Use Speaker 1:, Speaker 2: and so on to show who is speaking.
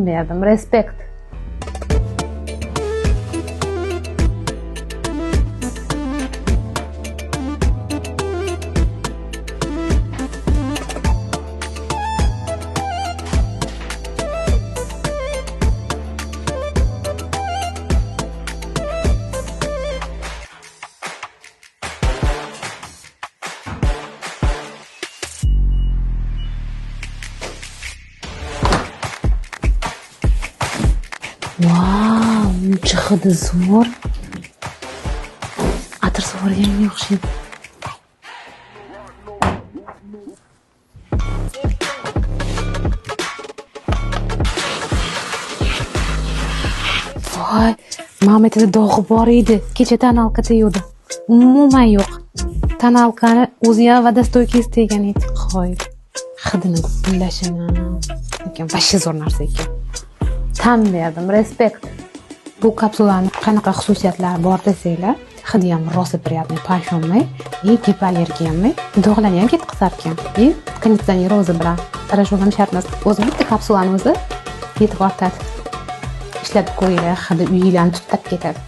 Speaker 1: berdim. Respekt. Wow, uncha hidi zo'r. Atir sovurganga o'xshaydi. Voy, Mametida dog'i bor edi. Kecha tonalka tegdi. Umuman yo'q. Tonalkani o'zi ham vodostoykasi tegan edi. Qo'yib. Hidini gullashini. Lekin vashshi zo'r narsa ekan. Tan berdim, respekt. Bu kapsulaning qanaqa xususiyatlari bor desanglar, hidi ham rosa приятный, pashonmay, gipoallergenniy, dog'larni ham ketqizar ekan. Konditsioner o'zi bilan qarashib ham shart emas. O'zi bitta kapsulani o'zi yetib ortadi. Ishlatib ko'ringlar, hidi uyinglarni tutab ketadi.